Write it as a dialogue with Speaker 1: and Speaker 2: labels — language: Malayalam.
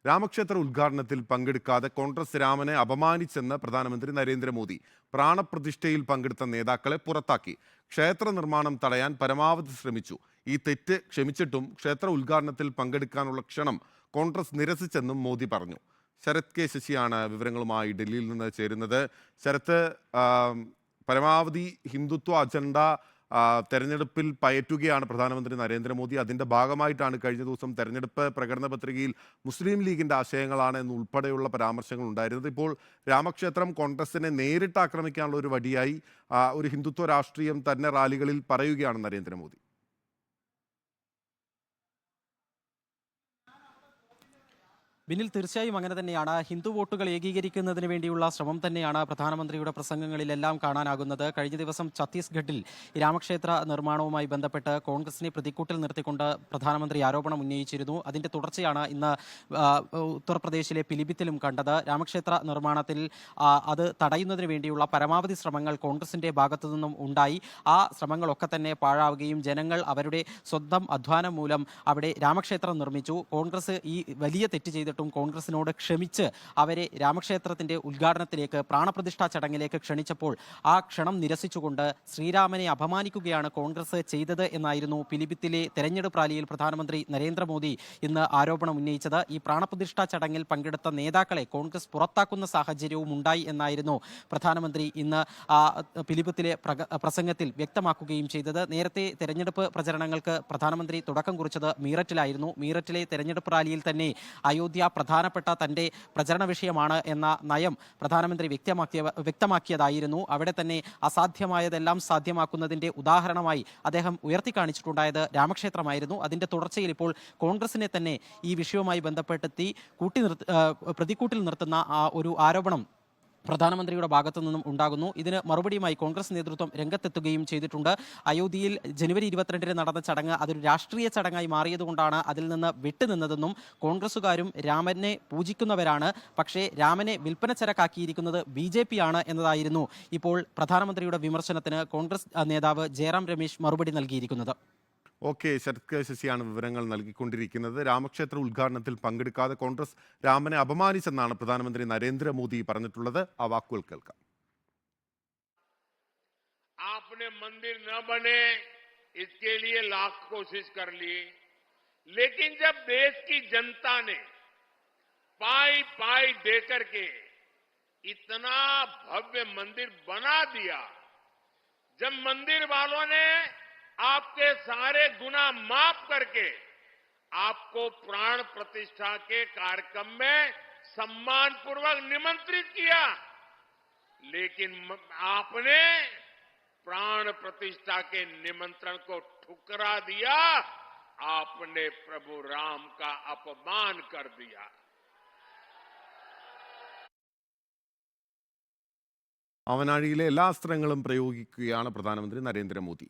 Speaker 1: രാമക്ഷേത്ര ഉദ്ഘാടനത്തിൽ പങ്കെടുക്കാതെ കോൺഗ്രസ് രാമനെ അപമാനിച്ചെന്ന് പ്രധാനമന്ത്രി നരേന്ദ്രമോദി. പ്രാണപ്രതിഷ്ഠയിൽ പങ്കെടുത്ത നേതാക്കളെ പുറത്താക്കി. ക്ഷേത്ര നിർമ്മാണം തടയാൻ പരമാവധി ശ്രമിച്ചു. ഈ തെറ്റ് ക്ഷമിച്ചിട്ടും ക്ഷേത്ര ഉദ്ഘാടനത്തിൽ പങ്കെടുക്കാനുള്ള ക്ഷണം കോൺഗ്രസ് നിരസിച്ചെന്നും മോദി പറഞ്ഞു. ശരത് കെ ശശിയാണ് വിവരങ്ങളുമായി ഡൽഹിയിൽ നിന്ന് ചേരുന്നത്. ശരത്ത്, പരമാവധി ഹിന്ദുത്വ അജണ്ട തെരഞ്ഞെടുപ്പിൽ പയറ്റുകയാണ് പ്രധാനമന്ത്രി നരേന്ദ്രമോദി. അതിൻ്റെ ഭാഗമായിട്ടാണ് കഴിഞ്ഞ ദിവസം തെരഞ്ഞെടുപ്പ് പ്രകടന പത്രികയിൽ മുസ്ലിം ലീഗിൻ്റെ ആശയങ്ങളാണ് എന്നുൾപ്പെടെയുള്ള പരാമർശങ്ങൾ ഉണ്ടായിരുന്നത്. ഇപ്പോൾ രാമക്ഷേത്രം കോൺഗ്രസിനെ നേരിട്ട് ആക്രമിക്കാനുള്ള ഒരു വടിയായി ഒരു ഹിന്ദുത്വ രാഷ്ട്രീയം തന്നെ റാലികളിൽ പറയുകയാണ് നരേന്ദ്രമോദി.
Speaker 2: ബിനിൽ, തീർച്ചയായും അങ്ങനെ തന്നെയാണ്. ഹിന്ദു വോട്ടുകൾ ഏകീകരിക്കുന്നതിന് വേണ്ടിയുള്ള ശ്രമം തന്നെയാണ് പ്രധാനമന്ത്രിയുടെ പ്രസംഗങ്ങളിലെല്ലാം കാണാനാകുന്നത്. കഴിഞ്ഞ ദിവസം ഛത്തീസ്ഗഡിൽ രാമക്ഷേത്ര നിർമ്മാണവുമായി ബന്ധപ്പെട്ട് കോൺഗ്രസിനെ പ്രതിക്കൂട്ടിൽ നിർത്തിക്കൊണ്ട് പ്രധാനമന്ത്രി ആരോപണം ഉന്നയിച്ചിരുന്നു. അതിന്റെ തുടർച്ചയാണ് ഇന്ന് ഉത്തർപ്രദേശിലെ പിലിഭിത്തിലും കണ്ടത്. രാമക്ഷേത്ര നിർമ്മാണത്തിൽ അത് തടയുന്നതിന് വേണ്ടിയുള്ള പരമാവധി ശ്രമങ്ങൾ കോൺഗ്രസിന്റെ ഭാഗത്തു നിന്നും ഉണ്ടായി. ആ ശ്രമങ്ങളൊക്കെ തന്നെ പാഴാവുകയും ജനങ്ങൾ അവരുടെ സ്വന്തം അധ്വാനം മൂലം അവിടെ രാമക്ഷേത്രം നിർമ്മിച്ചു. കോൺഗ്രസ് ഈ വലിയ തെറ്റ് ചെയ്തിട്ടും കോൺഗ്രസിനോട് ക്ഷമിച്ച് അവരെ രാമക്ഷേത്രത്തിന്റെ ഉദ്ഘാടനത്തിലേക്ക്, പ്രാണപ്രതിഷ്ഠാ ചടങ്ങിലേക്ക് ക്ഷണിച്ചപ്പോൾ ആ ക്ഷണം നിരസിച്ചുകൊണ്ട് ശ്രീരാമനെ അപമാനിക്കുകയാണ് കോൺഗ്രസ് ചെയ്തത് എന്നായിരുന്നു പിലിഭിത്തിലെ തെരഞ്ഞെടുപ്പ് റാലിയിൽ പ്രധാനമന്ത്രി നരേന്ദ്രമോദി ഇന്ന് ആരോപണം ഉന്നയിച്ചത്. ഈ പ്രാണപ്രതിഷ്ഠാ ചടങ്ങിൽ പങ്കെടുത്ത നേതാക്കളെ കോൺഗ്രസ് പുറത്താക്കുന്ന സാഹചര്യവും ഉണ്ടായി എന്നായിരുന്നു പ്രധാനമന്ത്രി ഇന്ന് പിലിഭിത്തിലെ പ്രസംഗത്തിൽ വ്യക്തമാക്കുകയും ചെയ്തത്. നേരത്തെ തെരഞ്ഞെടുപ്പ് പ്രചരണങ്ങൾക്ക് പ്രധാനമന്ത്രി തുടക്കം കുറിച്ചത് മീററ്റിലായിരുന്നു. മീററ്റിലെ തെരഞ്ഞെടുപ്പ് റാലിയിൽ തന്നെ അയോധ്യ പ്രധാനപ്പെട്ട തന്റെ പ്രചരണ വിഷയമാണ് എന്ന നയം പ്രധാനമന്ത്രി വ്യക്തമാക്കിയതായിരുന്നു. അവിടെ തന്നെ അസാധ്യമായതെല്ലാം സാധ്യമാക്കുന്നതിന്റെ ഉദാഹരണമായി അദ്ദേഹം ഉയർത്തിക്കാണിച്ചിട്ടുണ്ടായത് രാമക്ഷേത്രമായിരുന്നു. അതിന്റെ തുടർച്ചയിൽ ഇപ്പോൾ കോൺഗ്രസിനെ തന്നെ ഈ വിഷയവുമായി ബന്ധപ്പെടുത്തി പ്രതിക്കൂട്ടിൽ നിർത്തുന്ന ഒരു ആരോപണം പ്രധാനമന്ത്രിയുടെ ഭാഗത്തു നിന്നും ഉണ്ടാകുന്നു. ഇതിന് മറുപടിയുമായി കോൺഗ്രസ് നേതൃത്വം രംഗത്തെത്തുകയും ചെയ്തിട്ടുണ്ട്. അയോധ്യയിൽ ജനുവരി 22-ന് നടന്ന ചടങ്ങ് അതൊരു രാഷ്ട്രീയ ചടങ്ങായി മാറിയതുകൊണ്ടാണ് അതിൽ നിന്ന് വിട്ടുനിന്നതെന്നും കോൺഗ്രസുകാരും രാമനെ പൂജിക്കുന്നവരാണ്, പക്ഷേ രാമനെ വിൽപ്പന ചരക്കാക്കിയിരിക്കുന്നത് BJP ആണ് എന്നതായിരുന്നു ഇപ്പോൾ പ്രധാനമന്ത്രിയുടെ വിമർശനത്തിന് കോൺഗ്രസ് നേതാവ് ജയറാം രമേശ് മറുപടി നൽകിയിരിക്കുന്നത്.
Speaker 1: ഓക്കെ, ശരത് കെ ശശിയാണ് വിവരങ്ങൾ നൽകിക്കൊണ്ടിരിക്കുന്നത്. രാമക്ഷേത്ര ഉദ്ഘാടനത്തിൽ പങ്കെടുക്കാതെ കോൺഗ്രസ് രാമനെ അപമാനിച്ചെന്നാണ് പ്രധാനമന്ത്രി നരേന്ദ്രമോദി പറഞ്ഞിട്ടുള്ളത്. ആ വാക്കുകൾ കേൾക്കാം.
Speaker 3: आपने मंदिर न बने इसके लिए लाख कोशिश कर लिए, लेकिन जब देश की जनता ने पाई पाई देकर के इतना भव्य मंदिर बना दिया, जब मंदिर वालों ने आपके सारे गुनाह माफ करके आपको प्राण प्रतिष्ठा के कार्यक्रम में सम्मान पूर्वक निमंत्रित किया, लेकिन आपने प्राण प्रतिष्ठा के निमंत्रण को ठुकरा दिया, आपने प्रभु राम का अपमान कर दिया।
Speaker 1: അവനാഴിയിലെ എല്ലാ അസ്ത്രങ്ങളും പ്രയോഗിക്കുകയാണ് പ്രധാനമന്ത്രി നരേന്ദ്രമോദി.